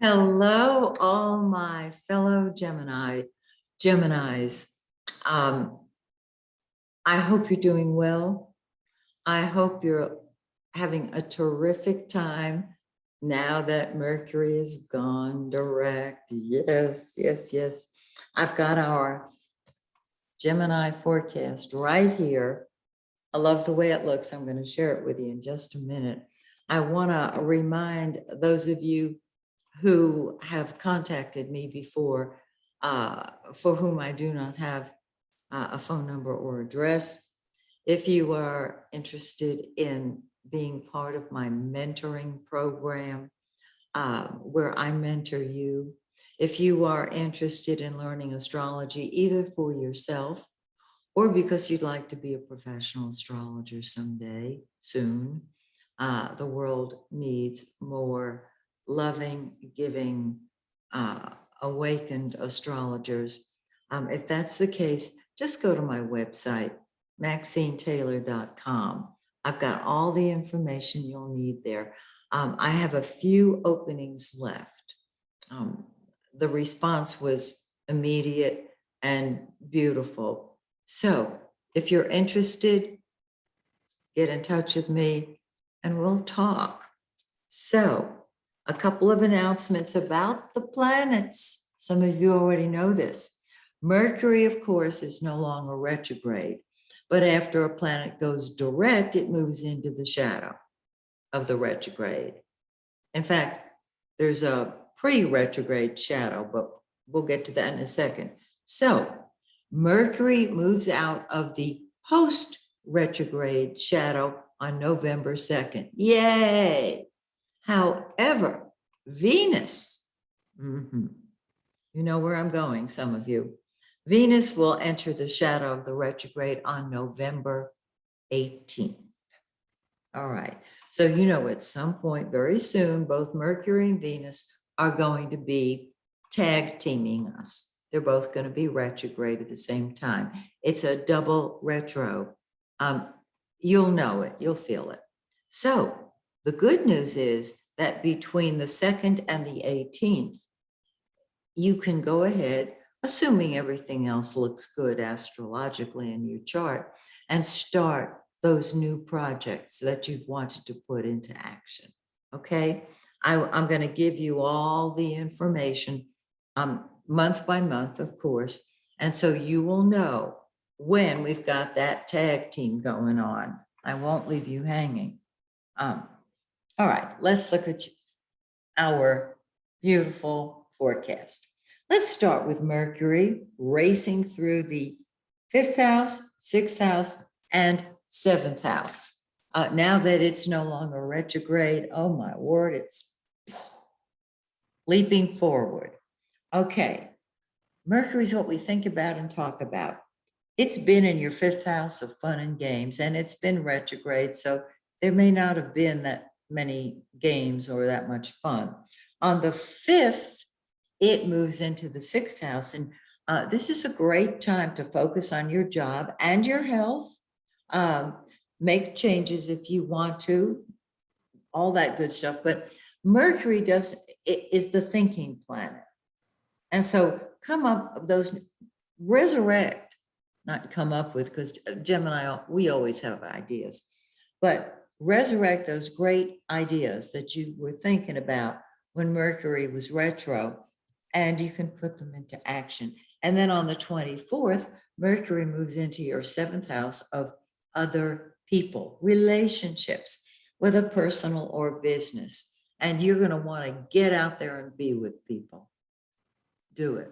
Hello, all my fellow Geminis. Um, I hope you're doing well. I hope you're having a terrific time now that Mercury is gone direct. Yes, yes, yes. I've got our Gemini forecast right here. I love the way it looks. I'm going to share it with you in just a minute. I want to remind those of you who have contacted me before, for whom I do not have a phone number or address. If you are interested in being part of my mentoring program, where I mentor you, if you are interested in learning astrology, either for yourself or because you'd like to be a professional astrologer someday, soon, the world needs more loving, giving, awakened astrologers. If that's the case, just go to my website, MaxineTaylor.com. I've got all the information you'll need there. I have a few openings left. The response was immediate and beautiful. So if you're interested, get in touch with me and we'll talk. So a couple of announcements about the planets. Some of you already know this. Mercury, of course, is no longer retrograde, but after a planet goes direct, it moves into the shadow of the retrograde. In fact, there's a pre-retrograde shadow, but we'll get to that in a second. So Mercury moves out of the post-retrograde shadow on November 2nd. Yay! However, Venus, you know where I'm going, some of you. Venus will enter the shadow of the retrograde on November 18th. All right. So, you know, at some point very soon, both Mercury and Venus are going to be tag teaming us. They're both going to be retrograde at the same time. It's a double retro. You'll know it. You'll feel it. So the good news is that between the 2nd and the 18th, you can go ahead, assuming everything else looks good astrologically in your chart, and start those new projects that you've wanted to put into action. Okay, I'm going to give you all the information month by month, of course, and so you will know when we've got that tag team going on. I won't leave you hanging. All right, let's look at our beautiful forecast. Let's start with Mercury racing through the 5th house, 6th house, and 7th house. Now that it's no longer retrograde, oh my word, it's leaping forward. Okay, Mercury is what we think about and talk about. It's been in your 5th house of fun and games, and it's been retrograde, so there may not have been that many games or that much fun. On the 5th, it moves into the 6th house, and this is a great time to focus on your job and your health. Make changes if you want to, all that good stuff. But Mercury is the thinking planet. And so come up with those, resurrect, not come up with, because Gemini, we always have ideas, but resurrect those great ideas that you were thinking about when Mercury was retro, and you can put them into action. And then on the 24th, Mercury moves into your 7th house of other people, relationships, whether personal or business. And you're going to want to get out there and be with people. Do it.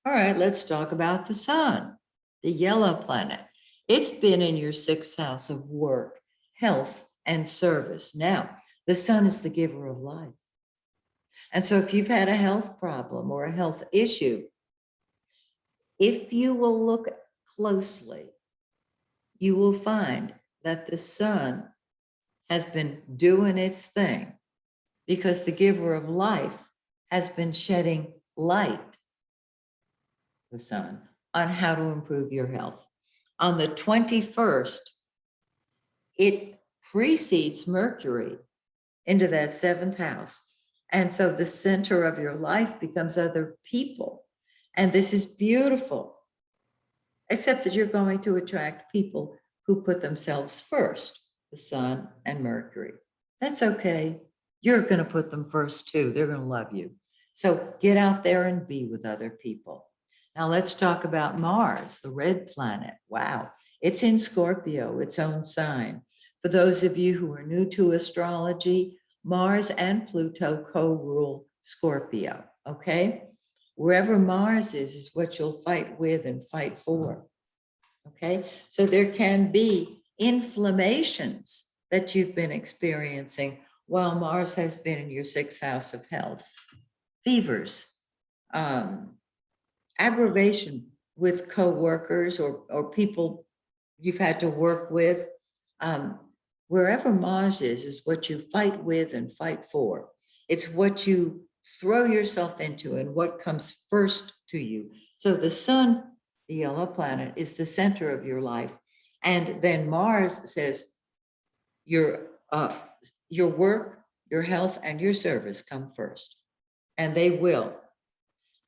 All right, let's talk about the sun, the yellow planet. It's been in your 6th house of work, health, and service. Now, the sun is the giver of life. And so if you've had a health problem or a health issue, if you will look closely, you will find that the sun has been doing its thing because the giver of life has been shedding light, the sun, on how to improve your health. On the 21st, it precedes Mercury into that 7th house. And so the center of your life becomes other people. And this is beautiful, except that you're going to attract people who put themselves first, the sun and Mercury. That's okay. You're going to put them first too. They're going to love you. So get out there and be with other people. Now let's talk about Mars, the red planet. Wow. It's in Scorpio, its own sign. For those of you who are new to astrology, Mars and Pluto co-rule Scorpio, okay? Wherever Mars is what you'll fight with and fight for, okay? So there can be inflammations that you've been experiencing while Mars has been in your 6th house of health. Fevers, aggravation with co-workers or people you've had to work with. Wherever Mars is what you fight with and fight for. It's what you throw yourself into and what comes first to you. So the sun, the yellow planet, is the center of your life. And then Mars says your work, your health, and your service come first. And they will.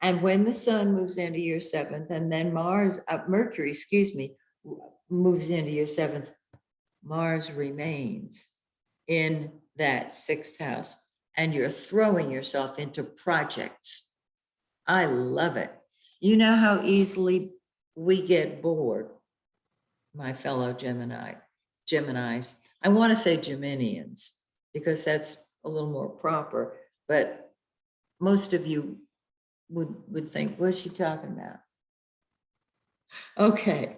And when the sun moves into your 7th, and then Mercury, moves into your 7th, Mars remains in that 6th house, and you're throwing yourself into projects. I love it. You know how easily we get bored, my fellow Geminis. I want to say Geminians because that's a little more proper, but most of you would think, what's she talking about? Okay.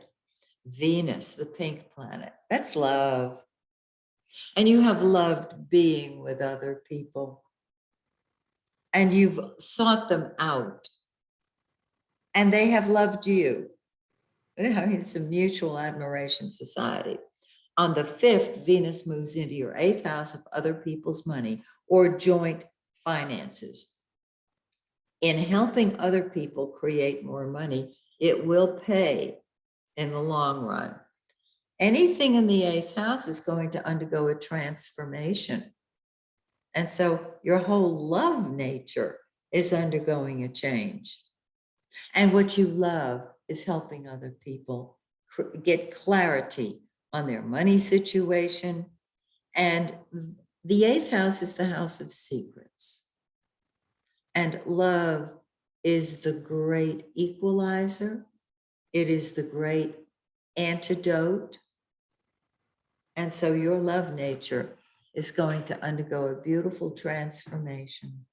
Venus, the pink planet, that's love. And you have loved being with other people. And you've sought them out. And they have loved you. I mean, it's a mutual admiration society. On the 5th, Venus moves into your 8th house of other people's money or joint finances. In helping other people create more money, it will pay in the long run. Anything in the 8th house is going to undergo a transformation. And so your whole love nature is undergoing a change. And what you love is helping other people get clarity on their money situation. And the 8th house is the house of secrets. And love is the great equalizer. It is the great antidote. And so your love nature is going to undergo a beautiful transformation.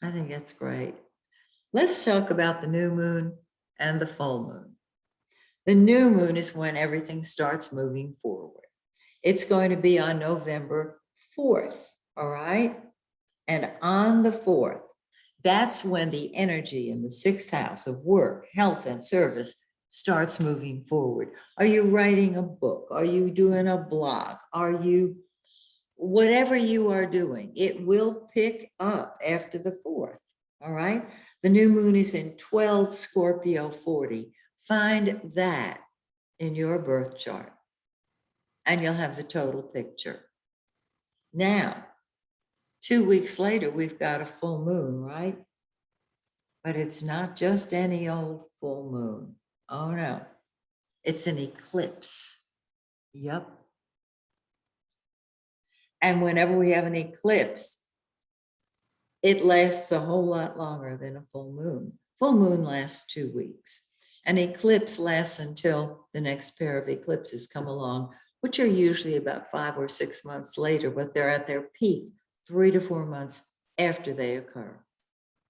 I think that's great. Let's talk about the new moon and the full moon. The new moon is when everything starts moving forward. It's going to be on November 4th, all right? And on the 4th, that's when the energy in the 6th house of work, health, and service starts moving forward. Are you writing a book? Are you doing a blog? Are you, whatever you are doing, it will pick up after the 4th, all right? The new moon is in 12 Scorpio 40. Find that in your birth chart and you'll have the total picture. Now, 2 weeks later, we've got a full moon, right? But it's not just any old full moon. Oh no, it's an eclipse. Yep. And whenever we have an eclipse, it lasts a whole lot longer than a full moon. Full moon lasts 2 weeks. An eclipse lasts until the next pair of eclipses come along, which are usually about 5 or 6 months later, but they're at their peak 3 to 4 months after they occur.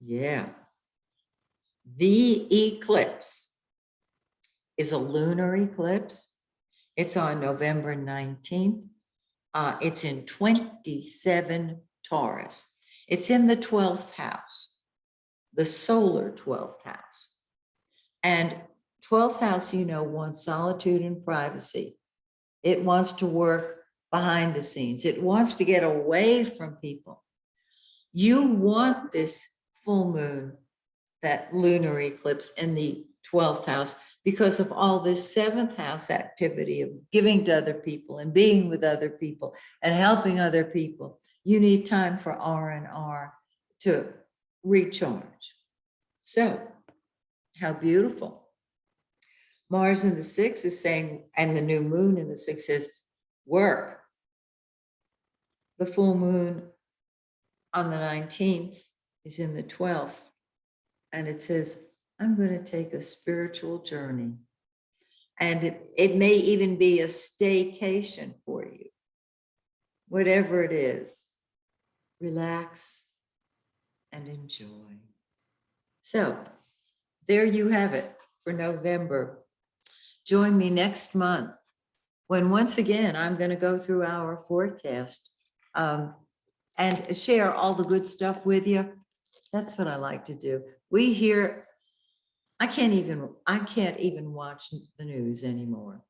Yeah. The eclipse is a lunar eclipse. It's on November 19th. It's in 27 Taurus. It's in the 12th house, the solar 12th house. And 12th house, you know, wants solitude and privacy. It wants to work behind the scenes. It wants to get away from people. You want this full moon, that lunar eclipse in the 12th house, because of all this 7th house activity of giving to other people and being with other people and helping other people. You need time for R&R to recharge. So, how beautiful. Mars in the 6th is saying, and the new moon in the 6th is work. The full moon on the 19th is in the 12th. And it says, I'm going to take a spiritual journey. And it may even be a staycation for you. Whatever it is, relax and enjoy. So there you have it for November. Join me next month when once again, I'm going to go through our forecast and share all the good stuff with you. That's what I like to do. We hear, I can't even watch the news anymore.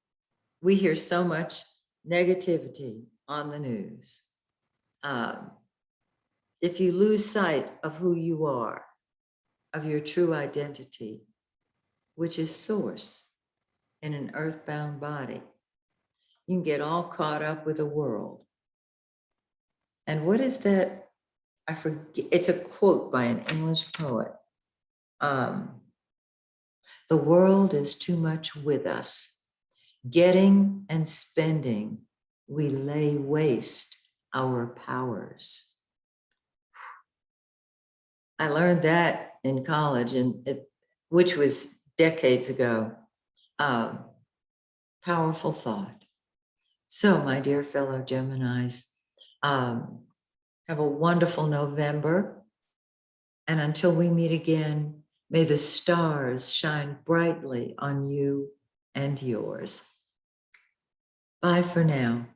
We hear so much negativity on the news. If you lose sight of who you are, of your true identity, which is source in an earthbound body, you can get all caught up with the world. And what is that? I forget, it's a quote by an English poet. The world is too much with us. Getting and spending, we lay waste our powers. I learned that in college, which was decades ago. Powerful thought. So, my dear fellow Geminis, have a wonderful November. And until we meet again, may the stars shine brightly on you and yours. Bye for now.